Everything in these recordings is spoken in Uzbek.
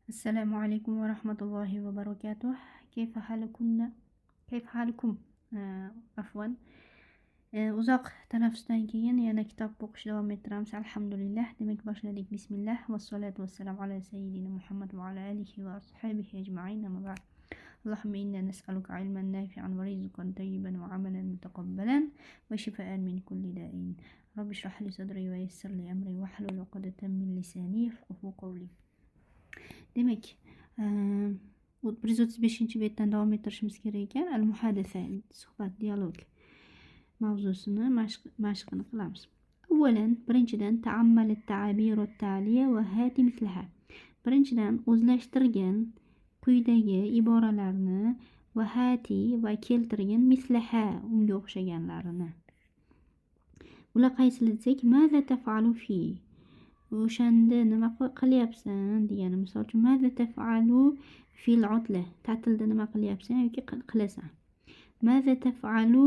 السلام عليكم ورحمة الله وبركاته. كيف حالكم؟ كيف حالكم؟ عفوا. uzoq tanaffusdan keyin yana kitob o'qishni davom ettiramiz. Alhamdulillah. Demak boshladik. Bismillah va salatu vassalamu ala sayyidina Muhammad va ala alihi va ashabihi ajma'in. Amma ba'd. Allahumma inna nas'aluka ilman nafi'an wa rizqan tayyiban wa amalan mutaqabbalan wa shifaan min kulli da'in. Rabbi shrah li sadri wa yassir li amri wahlul 'uqdatan min lisani yafqahu qawli. Demak, 135-betdan davom ettirishimiz kerak ekan. Al-muhadasa, suhbat, dialog mavzusini mashqini qilamiz. Avvalan, birinchidan ta'ammal at-ta'abir at-taliya va hati mislaha. Birinchidan o'zlashtirgan quyidagi iboralarni va hati va keltirgan mislaha unga o'xshaganlarini. Ular qaysilar desak, maza taf'alu fi, o'shanda nima qilyapsan degani. Misol uchun, maza taf'alu fil utla, ta'tilda nima qilyapsan yoki qilasan. Maza taf'alu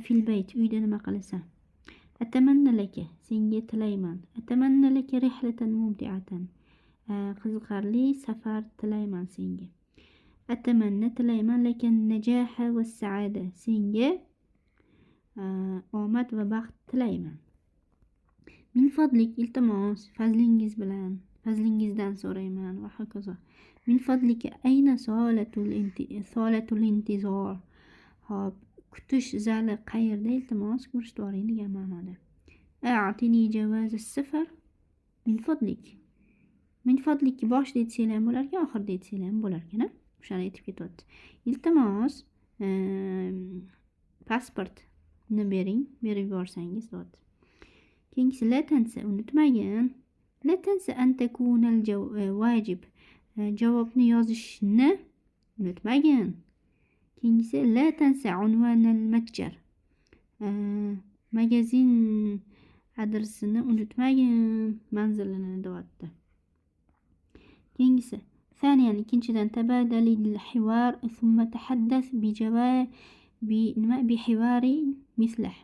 fil bayt, uyda nima qilasan. Atamanna laka, senga tilayman. Atamanna laka rihlatan mumti'atan, qiziqarli safar tilayman senga. Atamanna, tilayman, lakin najaha va saada, senga omad va baxt tilayman. Min fadlik, iltimos, fazlingizdan so'rayman va hokazo. Min fadlika ayna solatul intizor. Hop, kutish zali qayerda, iltimos ko'rsatib yuboring degan ma'noda. A'tini javaz as-safar min fadlik. Min fadlikni boshida aytsanglar ham bo'lar ekan, oxirida aytsanglar ham bo'lar ekan. O'shani aytib ketyapti. Iltimos, pasportni berib yuborsangiz bo'ladi. Keyingisi, la tansa, unutmagin. La tansa an takuna al-wajib, javobni yozishni unutmagin. Keyingisi, la tansa unvan al-matjar, magazin adresini unutmagin, manzilini deyapti. Keyingisi, thaniyan, ikkinchidan, tabadali al-hiwar thumma tahaddath bi hiwari mislah.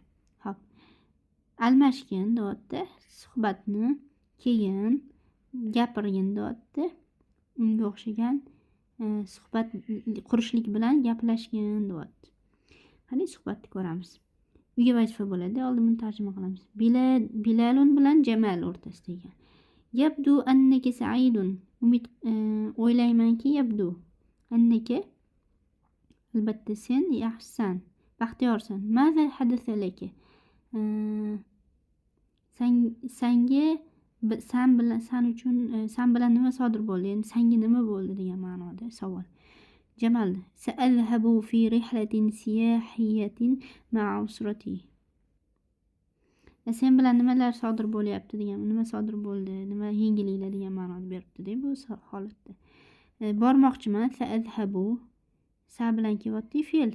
Hop, almashgin deyapti, suhbatni keyin gapirgin deyapti. Unga o'xshagan suhbat qurishlik bilan gaplashgin deyapti. Qani suhbatni ko'ramiz. Uyga vazifa bo'ladi. Oldin buni tarjima qilamiz. Bilalun bilan Jamal o'rtasida ekan. Yabdu annaka sa'idun. O'ylaymanki, yabdu annaka, albatta sen yaxshisan, baxtiyorsan. Maza hadatha laka, san bilan nima sodir bo'ldi, ya'ni senga nima bo'ldi degan ma'noda savol. Jamal, sa'adhabu fi rihlatin siyahiyatin ma'a usrati. Sen bilan nimalar sodir bo'lyapti degan, nima sodir bo'ldi, nima yengilliklar degan ma'noda beribdi-da bu holatda. Bormoqchiman, sa'adhabu, sa bilan kelyapti fe'l,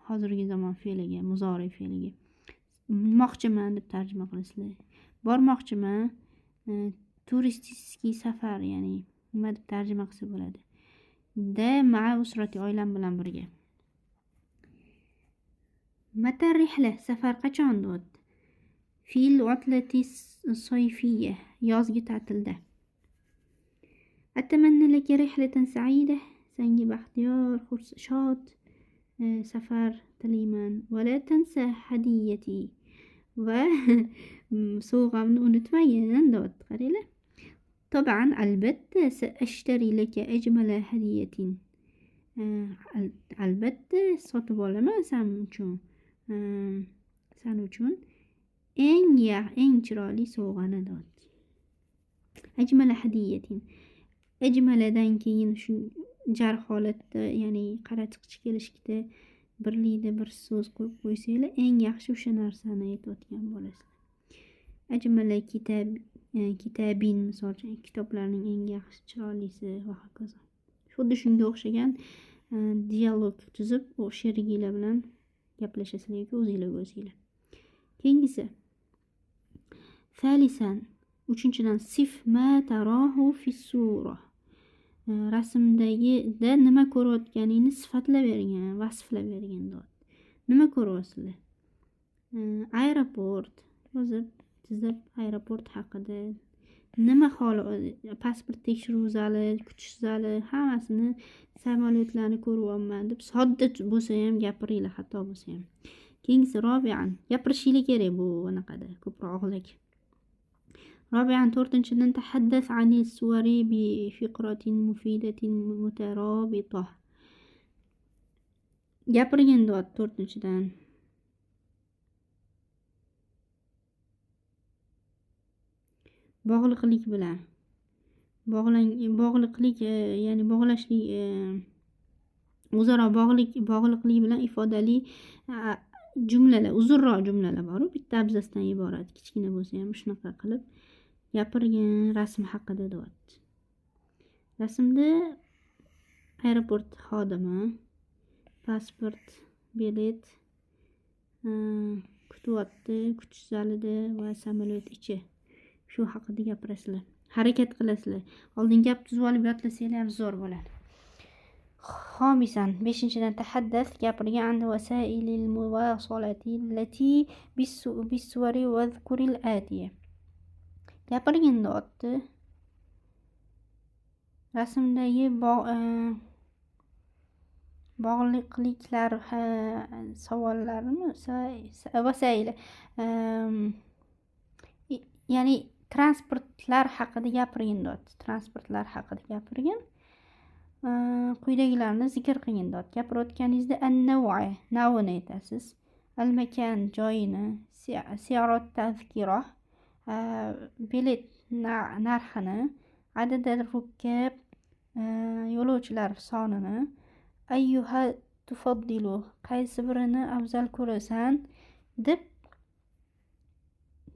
hozirgi zamon fe'liga, muzori fe'liga. Moqchiman deb tarjima qilasizlar. Bormoqchiman, turistik safar, ya'ni nima deb tarjima qilsa bo'ladi. Da ma'a usrati, oilam bilan birga. Mata rihla, safar qachon deyapti. Fil utlati soyfiyya, yozgi ta'tilda. Atamanna laka rihlatan sa'ida, senga baxtiyor, shod safar tilayman. Va la tansa hadiyati, va sovg'amni unutmagin deyapti. Qaranglar. Taban, albatta, sa'ashtari laka ajmala hadiyatin. Albatta sotib olaman sen uchun eng chiroyli sovg'ani deyapti. Ajmala hadiyatin. Ajmaladan keyin shu jar holatda, ya'ni qarachiqchi kelishda birlikda bir so'z qo'yib qo'ysanglar, eng yaxshi o'sha narsani aytayotgan bo'lasizlar. Ajmala kitabin, misol uchun kitoblarning eng yaxshi chiroylisi va hokazo. Xuddi shunga o'xshagan dialog tuzib, sherigilar bilan gaplashasizlar yoki o'zinglar. Keyingisi, thalisan, uchinchidan, sif ma tarahu fi sura. Rasmdagida nima ko'rayotganingni sifatlab bergan, vasflab bergan deyapti. Nima ko'ryapsizlar? Aeroport, yozib, tizib aeroport haqida nima holi, pasport tekshiruv zali, kutish zali, hammasini samolyotlarni ko'ryapman deb sodda bo'lsa ham gapiringlar, xato bo'lsa ham. Keyingisi robian, gapirishinglar kerak bu anaqada, ko'proqlik. رابعا to'rtinchidan tahaddath anil suwari bi fiqratin mufidatin mutarabita. Gapirgin deyapti to'rtinchidan. Bog'liqlik bilan. Bog'liqlik, ya'ni bog'lashlik, o'zaro bog'liqlik bilan ifodali jumlalar, uzunroq jumlalar bor. Bitta abzasdan iborat, kichkina bo'lsa ham shunaqa qilib gapirgin rasm haqida deyapti. Rasmda aeroport xodimi, pasport, bilet kutyapti, kutish zalida va samolyot ichi. Shu haqida gapirasizlar. Harakat qilasizlar. Oldin gap tuzib olib yodlasanglar ham zo'r bo'ladi. Xomisan, 5-dan tahaddath, gapirgan an wasailil muwasalati allati bis-suwari wa dhkuril atiya. Gapirgin deyapti. Rasmdagi bog'liqliklar savollarimi vasaila, ya'ni transportlar haqida gapirgin deyapti. Transportlar haqida gapirgin. Quyidagilarni zikr qilgin deyapti. Gapirayotganingizda an-naw'a, nav'ini aytasiz. Al-makan, joyini, siyarat tazkira, bilet narxini, adadal rukkab, yo'lovchilar sonini, ayyuha tufaddilu, qaysi birini afzal ko'rasan deb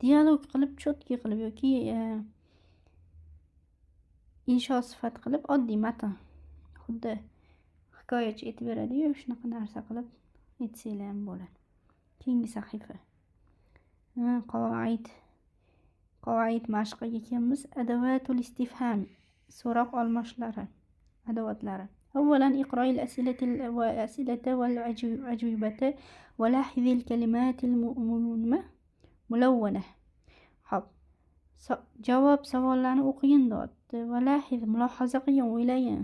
dialog qilib, cho'tki qilib yoki insho sifat qilib oddiy matn, xuddi hikoyachi aytib beradi-yu, shunaqa narsa qilib aytsanglar ham bo'ladi. Keyingi sahifa. Qovaid mashqiga kelamiz. Adavatul istifham, so'roq olmoshlari, adovatlari. Avvalan iqro'il asilata wal ajwibata va lahizil kalimatil mulawwana. Xo'p. Javob savollarni o'qigin deyapti. Va lahiz, mulohaza qilgin, o'ylagin.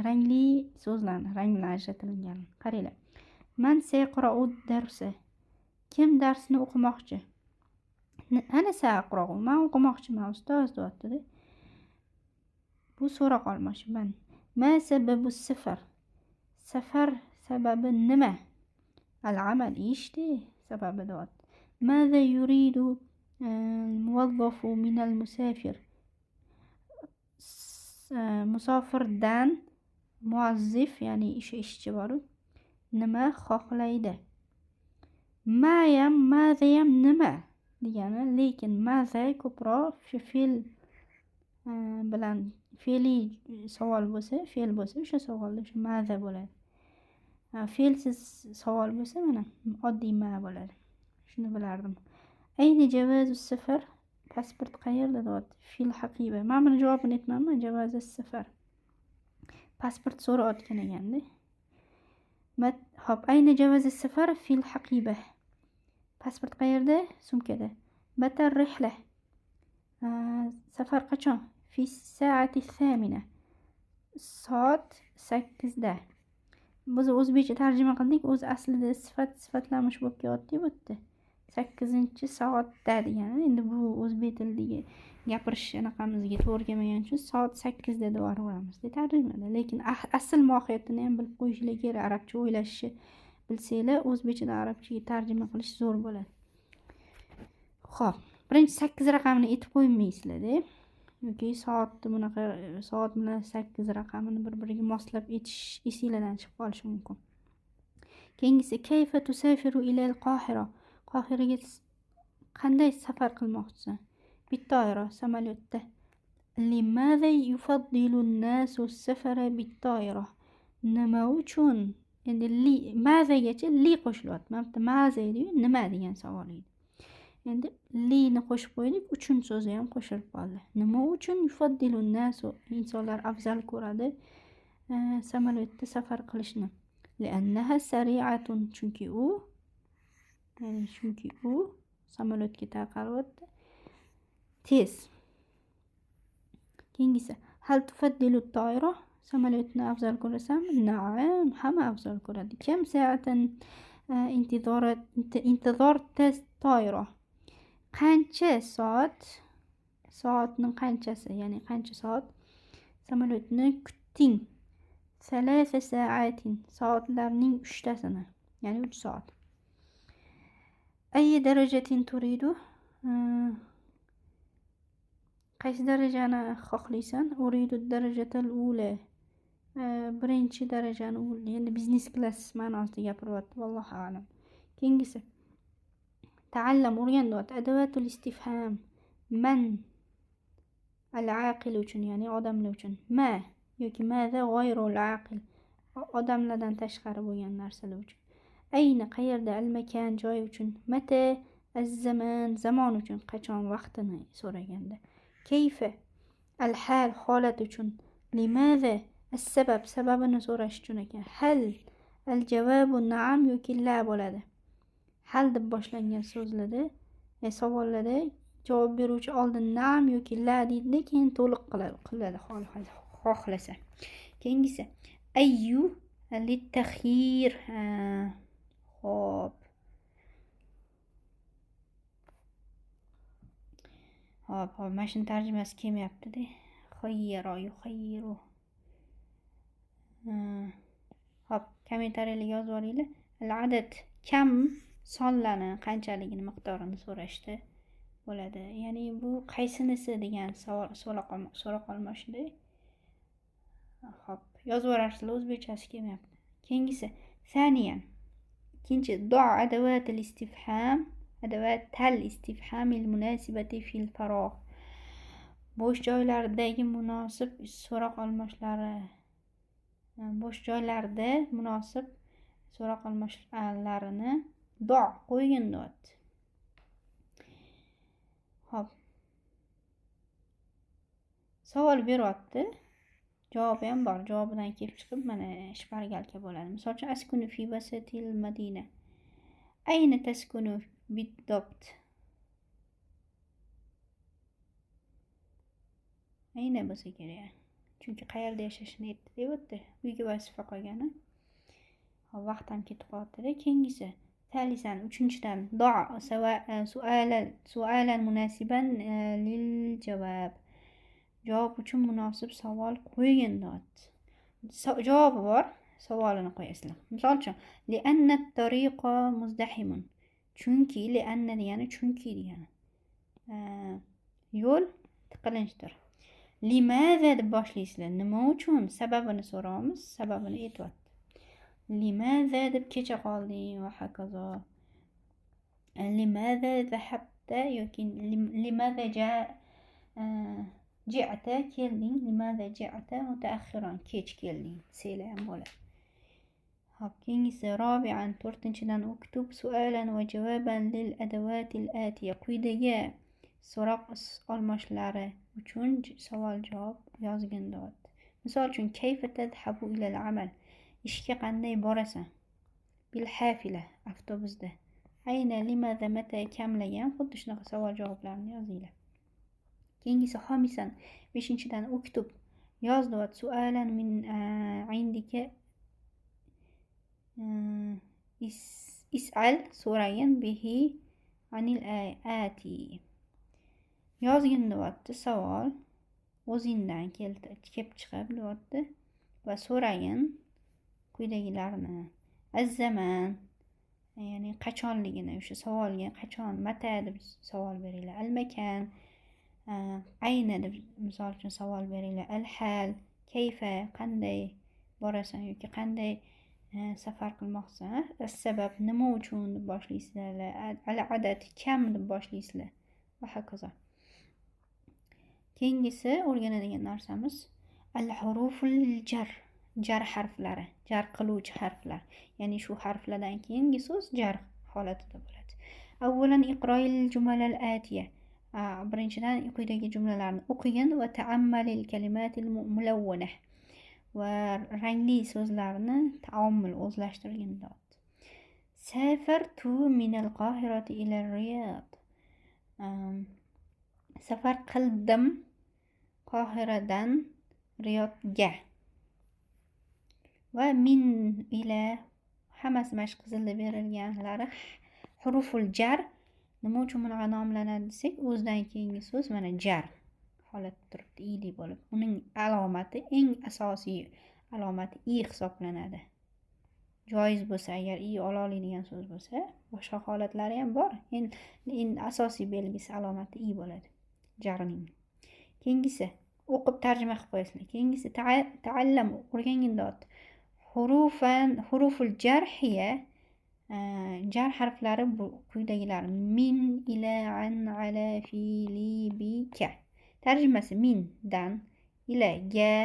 Rangli so'zlarni, rang bilan ajratilgan. Qaranglar. Man sayqra'u darsa. Kim darsni o'qimoqchi? Ana sayqra'u, men o'qimoqchiman, ustoz deyapti-da. Bu so'roq olmoqchi man. Ma sababu safar? Safar sababi nima? Al-amal, ishdi sababi deyapti. Maza yuridu al-muwazzafu min al-musafir? Musofirdan muazzif, ya'ni ishchi bor. Nima xohlaydi? Mazayam nima degani, lekin maza ko'proq fe'l bilan, fe'li savol bo'lsa, o'sha savolda o'sha maza bo'ladi. Fe'lsiz savol bo'lsa mana oddiy ma bo'ladi. Shuni bilardim. Ayni javoz safar, pasport qayerda deyapti? Fil haqiba. Men buni javobini aytmayman, javoz safar. Pasport so'rayotgan ekanda. Xo'p, ayni javoz safar fil haqiba. Pasport qayerda? Sumkada. Batar rihla. Safar qachon? Fi saati thamina. Soat 8da. Biz o'zbekcha tarjima qildik, o'z aslida sifatlanmish bo'lib kelyapti bu yerda. 8-soatda degani. Endi bu o'zbek tilidagi gapirish anaqamizga to'g'ri kelmagani uchun soat 8da deb yuboramiz deb tarjimada. Lekin asl mohiyatini ham bilib qo'yishlar kerak. Arabcha o'ylashni bilsanglar, o'zbekchadan arabchaga tarjima qilish zo'r bo'ladi. Xo'p, birinchi 8 raqamini aytib qo'ymaysizlar-da. Yoki soatni bunaqa soat bilan 8 raqamini bir-biriga moslab aytish esinglardan chiqib qolishi mumkin. Keyingisi kayfa tusafiru ila al-Qohira? Qohiraga qanday safar qilmoqchisan? Bit-toyra, samolyotda. Limaza yufaddilu an-nasu as-safara bit-toyra? Nima uchun? Endi mazagacha li qo'shilyapti. Mana bitta maza edi-yu, nima degan savol edi. Endi li ni qo'shib qo'ydik, uchun so'zi ham qo'shilib qoldi. Nima uchun yufaddilu an-nasu? Insonlar afzal ko'radi samolyotda safar qilishni. Li'annaha sari'atun, chunki u samolyotga taqalyapti. Tez. Keyingisi hal tufaddilu at-tayra, samolyotni afzal ko'rasanmi? Na'am, hamma afzal ko'radi. Kam sa'atan intizorta at-tayra, qancha soat, soatning qanchasi, ya'ni qancha soat samolyotni kutding? 3 sa'atin, soatlarning 3tasini, ya'ni 3 soat. Ayyi darajatin turidu, qaysi darajani xohlaysan? Uridu darajatal ula, birinchi darajani, endi biznes klass ma'nosida gapiryapti, vallohu a'lam. Keyingisi ta'allam, o'rgan deyapti. Adawatul istifham, man al-aqil uchun, ya'ni odamlar uchun. Ma yoki maza g'oyrul aqil, odamlardan tashqari bo'lgan narsalar uchun. Ayna, qayerda? Al-makan, joy uchun. Mata, az-zaman, zamon uchun, qachon, vaqtini so'raganda. Kayfa, al-hal, holat uchun. Limaza, as-sabab, sababini so'rash uchun ekan. Hal, al-javobu na'am yoki la bo'ladi. Hal deb boshlangan so'zlarda, savollarda javob beruvchi oldin na'am yoki la deydi, keyin to'liq qiladi xohlasa. Keyingisi ayyu lit-takhir. Xo'p. Mana shuni tarjimasi kelmayapti-da. Xayyaro, yuxayyiru. Xo'p, kommentariyalarga yozib olinglar. Al-adad, kam sonlarni qanchaligini miqdorini so'rashdi bo'ladi. Ya'ni bu qaysinisi degan so'roq olmoqchida. Xo'p, yozib orarsizlar, o'zbekchasi kelmayapti. Keyingisi saniyan, ikkinchi do' adawatul istifham, adawatul istifham al-munasibati fil farogh, bo'sh joylardagi munosib so'roq olmoshlari, bo'sh joylarda munosib so'roq olmoshlarini do' qo'ygin deyapti. Xo'p, savol beryapti, javobi ham bor. Javobidan kelib chiqib mana ishpargalka bo'ladi. Misol uchun askunu fi wasatil madina. Ayna taskunu bid-dabt? Ayna bo'lsa kerak. Chunki qayerda yashashini aytdi deyapti. Uyga vazifa qo'ygani. Vaqt ham ketib qoldi-da. Keyingisi talisan, uchinchidan do' su'alan munasiban lil javob, javob uchun munosib savol qo'ygin deyapti. Javobi bor, savolini qo'yasizlar. Misol uchun li'anna at-tariqa muzdahimun, chunki, li'anna degani chunki degani, yo'l tiqilinchdir. Limaza deb boshlaysizlar, nima uchun, sababini so'raymiz, sababini aytyapti. Limaza deb kecha qolding va hokazo. Limaza zahabta yoki limaza ji'ata, kelding. Limaza ji'ata mutaakhiran, kech kelding. Sela ham bo'ladi. Xo'p, keyingisi robi'an, 4-dan uktub su'alan va javoban lil adawatil atiya, quyidagi so'roq olmoshlari uchun savol javob yozgin deyapti. Misol uchun kayfa tadhabu ila al-amal, ishga qanday borasan? Bil hafila, avtobusda. Ayna, limaza, mata, kamlagan, xuddi shunaqa savol javoblarni yozinglar. Keyingisi xomisan, 5-dan uktub, yoz deyapti. Su'alan min indika, is'al, so'ragin, bihi anil ati, yozgin deyapti. Savol o'zingdan kelib chiqib deyapti va so'ragin quyidagilarni. Az-zaman, ya'ni qachonligini, o'sha savolga qachon, mata deb savol beringlar. Al-makan, ayna deb misol uchun savol beringlar. Al-hal, kayfa, qanday borasan yoki qanday safar qilmoqsan. As-sabab, nima uchun deb boshlaysizlar. Al-adad, kam deb boshlaysizlar va hokazo. Keyingisi o'rganadigan narsamiz al-huruful jar, jar harflari, jar qiluvchi harflar. Ya'ni shu harflardan keyingi so'z jar holatida bo'ladi. Avvalan iqroil jumalal atiya, birinchidan quyidagi jumlalarni o'qigin va ta'ammalil kalimatil mulawwana, va rangli so'zlarni ta'ammul, o'zlashtirgin deyapti. Safartu minal qohirati ila riyod, safar qildim Qohiradan Riyodga. Va min ila hammasi mashq qizilda berilganlari huruful jar. Nima uchun bunaqa nomlanadi desak, o'zidan keyingi so'z mana jar holatda turibdi, iyli bo'lib. Uning alomati, eng asosiy alomati i hisoblanadi. Joiz bo'lsa agar i ola oladigan so'z bo'lsa, boshqa holatlari ham bor. Endi asosiy belgisi alomati i bo'ladi jarning. Keyingisi o'qib tarjima qilib qo'yasizlar. Keyingisi ta'allam o'rgangindot. Huruful jarhiya jar harflari bu quyidagilar: min, ila, an, ala, fi, li, bi, ka. Tarjimasi: mindan, ilaga,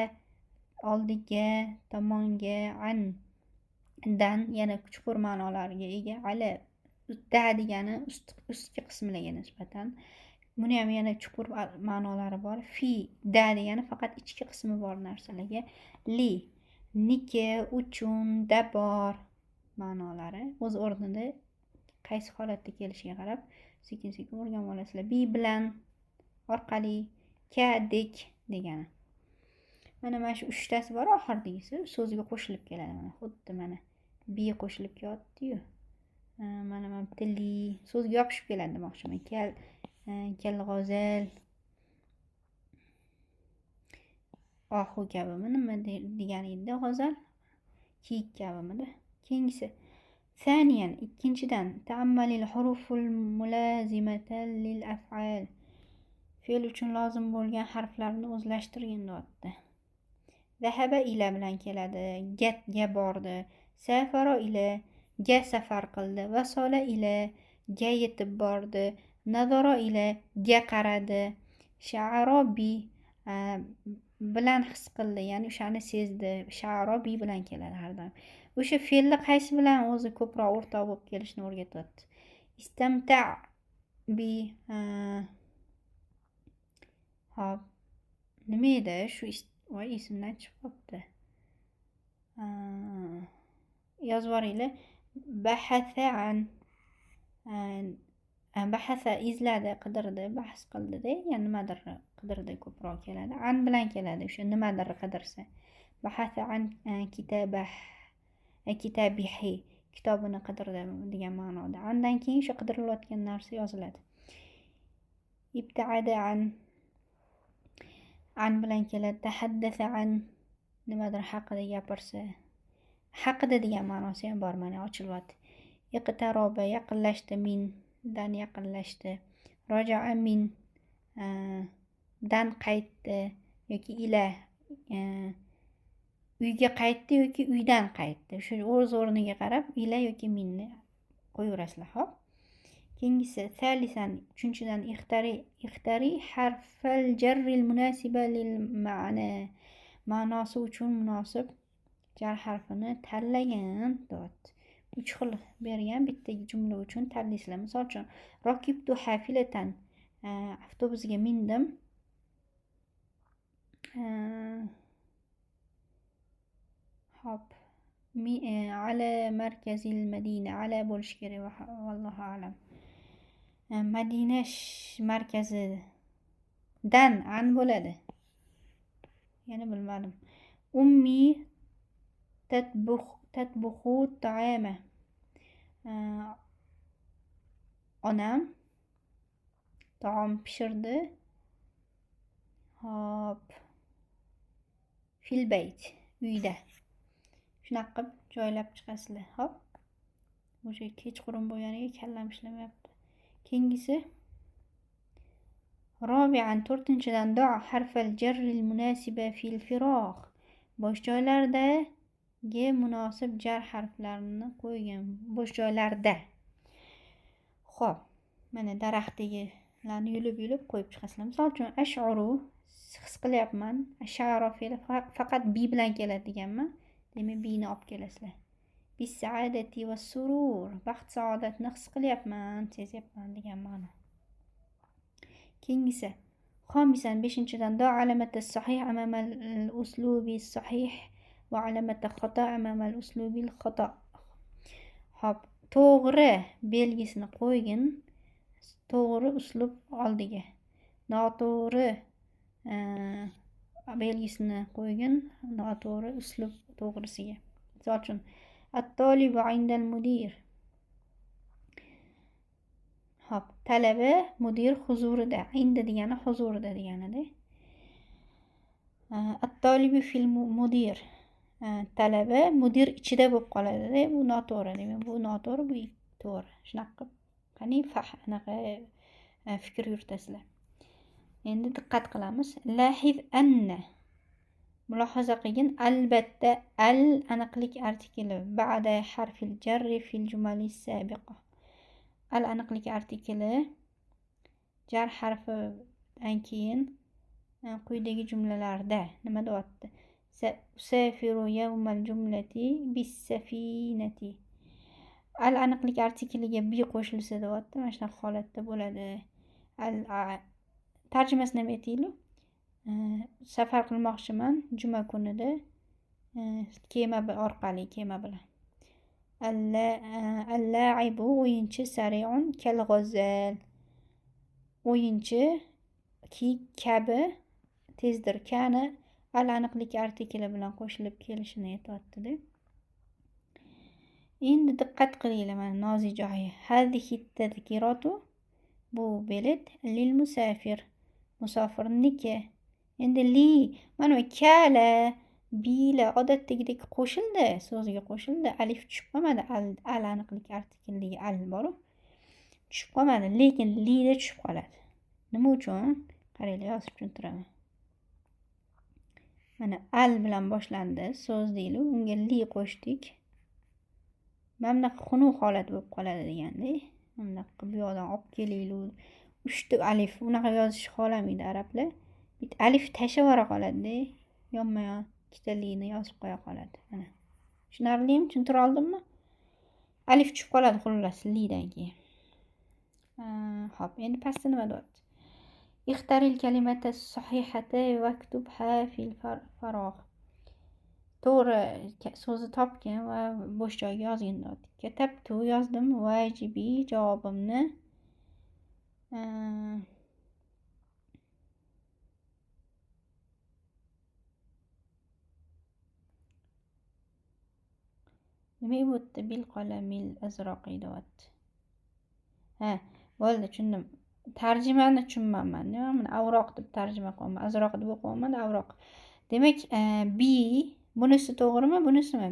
oldiga, tomonga, an dan yana chuqur ma'nolarga ega, ala da degani ustki qismlarga nisbatan. Buni ham yana chuqur ma'nolari bor. Fi da degani faqat ichki qismi bor narsalarga. Li niki, uchun, da bor ma'nolari o'z o'rnida qaysi holatda kelishiga qarab sekin-sekin o'rganib olasizlar. Bi bilan, orqali, ka dek degani. Mana shu 3tasi bor oxirdagisi so'zga qo'shilib keladi. Mana xuddi mana bi qo'shilib kelyapti-yu. Mana tili so'zga yopishib keladi demoqchiman. Kalg'o'zal, ohu kabimi nima degani edi g'o'zal? Kiyik kabimida. Keyingisi Saniyan, ikkinchidan ta'ammalil huruful mulazimatan lil af'al. Fe'l uchun lozim bo'lgan harflarni o'zlashtirgin deyapti. Zahaba ila bilan keladi, ga bordi. Safara ila ga safar qildi. Vasala ila ga yetib bordi. Nazara ila ga qaradi. Sha'ara bi bilan his qildi, ya'ni o'shani sezdi. Sha'ara bi bilan keladi har doim. O'sha fe'lni qaysi bilan o'zi ko'proq o'rtoq bo'lib kelishni o'rgatyapti. Istamta bi hop nima edi shu voy esimdan chiqib qolibdi. Yozib yuboringlar. Bahasa izladi, qidirdi, bahs qildida, ya'ni nimadir qidirdi ko'proq keladi. An bilan keladi o'sha nimadir qidirsa. Bahasa an kitabihi, kitobini qidirdi degan ma'noda. Andan keyin o'sha qidirilayotgan narsa yoziladi. Ibtaada an bilan keladi. Tahaddasa an nimadir haqida gapirsa. Haqida degan ma'nosi ham bor, mana ochilyapti. Iqtaroba yaqinlashdi, min dan yaqinlashdi. Roja'a min dan qaytdi yoki ila uyga qaytdi yoki uydan qaytdi. Shu o'z o'rniga qarab ila yoki minni qo'yaverasizlar, xo'p. Keyingisi salisan, uchinchidan ixtari harfal jarril munasiba lil ma'na. Ma'nosi uchun munosib jar harfini tanlagan dot. 3 xil bergan bitta jumla uchun tanlaysizlar. Misol uchun rokibtu hafilatan, avtobusga mindim. Hop. Ala markazil madina, ala bo'lish kerak, vallohu alam. Madina markazidan an bo'ladi. Yana bilmadim. Ummi tatbukhu ta'ama. Onam taom pishirdi. Hop. Fil bayt, uyda. Shunaqa qilib joylab chiqasizlar, hop. O'sha kechqurun bo'lganiga kallam ishlamayapti. Keyingisi Robi'an, 4-dan do' harfal jarril munasiba fil firaq. Bosh joylardagi munosib jar harflarini qo'ygan. Bosh joylarda. Xo'p, mana daraxtdagilarni yulib qo'yib chiqasizlar. Misol uchun ash'uru his qilyapman. Ash'ara fe'li faqat bi bilan keladi deganman. Demak, bini olib kelasizlar. Bis saadati va surur. Baxt saodatni his qilyapman, sezyapman degan ma'no. Keyingisi xomisan, 5-dan do alamati sahih amama al-uslubi sahih va alamati xato amama al-uslubi xato. Hop, to'g'ri belgisini qo'ygin, to'g'ri uslub oldiga. Noto'g'ri belgisini qo'ygin noto'g'ri uslub to'g'risiga. Misol uchun at-tolibu indal mudir. Hop, talaba mudir huzurida. Inda degani huzurida deganida. At-tolibu fil mudir. Talaba mudir ichida bo'lib qoladi. Bu noto'g'ri. Demak, bu noto'g'ri, bu to'g'ri. Shunaqa qani anaqa fikr yuritasizlar. Endi diqqat qilamiz. Lahiz anna. Mulohaza qilgin, albatta al aniqlik artikli ba'da harfil jarri fil jumali sabiqa. Al aniqlik artikli jar harfidan keyin quyidagi jumlalarda nima deyapti? Usafiru yawmal jumlati bis safinati. Al aniqlik artikliga bi qo'shilsa deyapti. Mana shunaqa holatda bo'ladi. Tarjimasini ham aytaylik. Safar qilmoqchiman juma kunida kema orqali kema bilan. Al-la'ibu o'yinchi sari'un kal g'azal. O'yinchi kabi tezdir. Kana al aniqlik artikli bilan qo'shilib kelishini aytayapti-da. Endi diqqat qilinglar mana nozi joyi. Hadhihi tadhkiratu bu bilet lil musafir. Musofirniki. Endi li mana kala bila odatdagidek qo'shildi, so'zga qo'shildi, alif tushib qolmadi, al aniqlik artikliga al bor. Tushib qolmadi, lekin li da tushib qoladi. Nima uchun? Qaranglar, yozib tushuntiraman. Mana al bilan boshlandi so'z deylik, unga li qo'shdik. Mana bunaqa xunuk holat bo'lib qoladi deganda. Mana bunaqa bu yoqdan olib kelaylik. 3 ta alif unaqa yozish xohlamaydi arablar. Bitta alif tashlab yubora qoladi-da. Yonma-yon ikkitaligini yozib qo'ya qoladi. Mana. Tushunarlimi? Tushuntira oldimmi? Alif tushib qoladi xullas lidan keyin. Xo'p, endi pastda nima deyapti? Ixtaril kalimata sahihata vaktubha fil farogh. To'g'ri so'zni topgin va bo'sh joyga yozgin deyapti. Katabtu yozdim, vajibi javobimni nima bo'pti? Bil qalamil azroqi deyapti. Bo'ldi, tushundim. Tarjimani tushunmayman. Mana avroq deb tarjima qilaman. Azroq deb o'qiyman, avroq. Demak, bi bunisi to'g'rimi, bunisimi?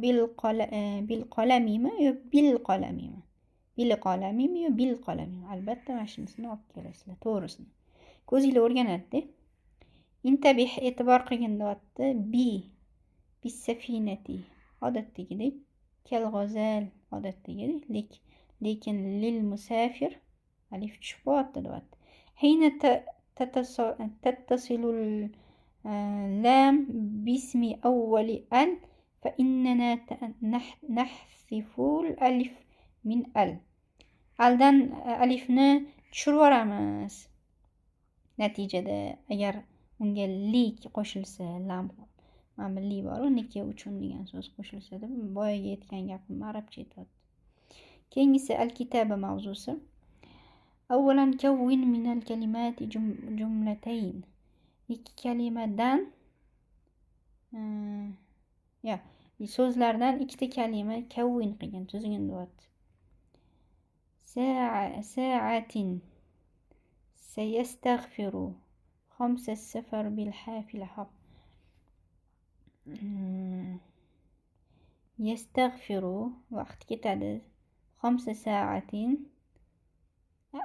Bil qalamimi yo bil qalamimi? Bil qalamimi yo bil qalamimi? Albatta mana shunisini olib kelasizlar, to'g'risini. Ko'zingizlar o'rganadi-da. Intabih, e'tibor qilgin deyapti. Bi bis safinati. Odatdagidek, kal g'azal odatdagidek, lekin lil musafir alif tushib qoldi deyapti. Hina tattasilul lam bismi awwali al fa innana nahziful alif min al. Aldan alifni tushirib yuboramiz. Natijada agar unga li qo'shilsa, lam mana li bor, niki uchun degan so'z qo'shilsa deb boyaga aytgan gapim arabcha aytyapti. Keyingisi al-kitaba mavzusi. Avvalan kawwin min al-kalimati jumlatayn. Ikki kalimadan so'zlardan ikkita kalima kawwin qilgan tuzgin deyapti. Sa'atin sayastaghfiru khamsa safar bil hafila haq. Yastaghfiru vaqt ketadi. Khamsa sa'atin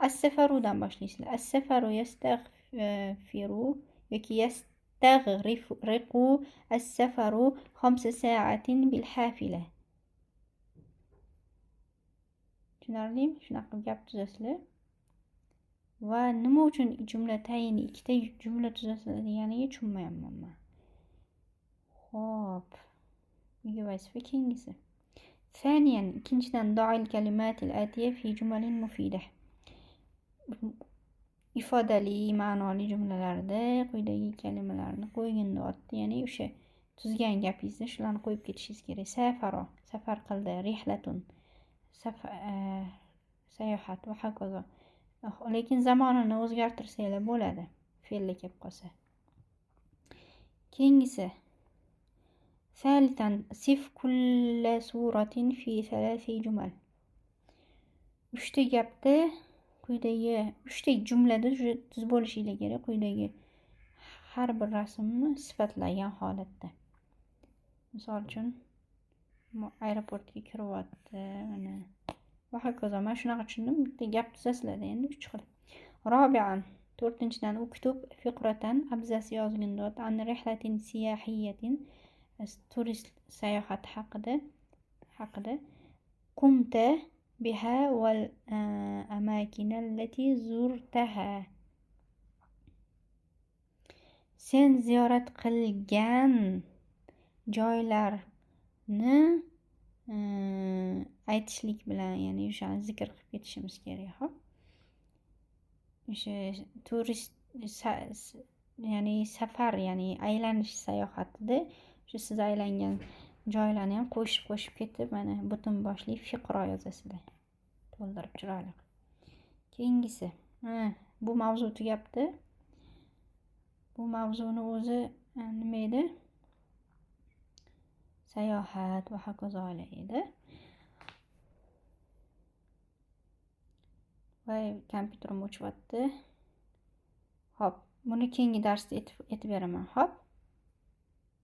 as-safarudan boshlaysizlar. As-safaru yastaghfiru yoki yastaghriqu as-safaru khamsa sa'atin bil hafila. Tushunarlimi? Shunaqa gap tuzasizlar. Va nima uchun jumlatayn ikkita jumla tuzasizlar deganiga tushunmayapman men. Xo'p. Bunga vazifa keyingisi. Thaniyan, ikkinchidan da'il kalimatil atiya fi jumalin mufida. Ifodali, ma'noli jumlalarda quyidagi kalimalarni qo'ygin deyapti. Ya'ni o'sha tuzgan gapingizda shularni qo'yib ketishingiz kerak. Safaro, safar qildi, rihlatun, sayohat va hokazo. Lekin zamonini o'zgartirsanglar bo'ladi, fe'lga kelib qolsa. Keyingisi. Salisan sif kulla suratin fi 3 jumal. 3 gapda quyidagi 3 jumlada tuz bo'lishiga kerak. Quyidagi har bir rasmni sifatlagan holatda. Misol uchun aeroportga kiryapti, mana va hokazo. Men shunaqa tushundim. Bitta gap tuzasizlar endi 3 xil. Robian 4-dan uktub fiqratan abzas yozgin dot an rihlatin siyahiyatin turist sayohat haqida qumta biha wal amakin allati zurtaha. Sen ziyorat qilgan joylarni aytishlik bilan, ya'ni o'shani zikr qilib ketishimiz kerak, xo'p? O'sha turist ya'ni safar, ya'ni aylanish sayohatida o'sha siz aylangan joylarni ham qo'shib ketib, mana butun boshli fiqro yozasizlar. To'ldirib chiroyli. Keyingisi. Bu mavzu tugabdi. Bu mavzuni o'zi nima edi? Sayohat va hokazolar edi. Voy, kompyuterim o'chibdi. Hop, buni keyingi darsda aytib beraman, hop.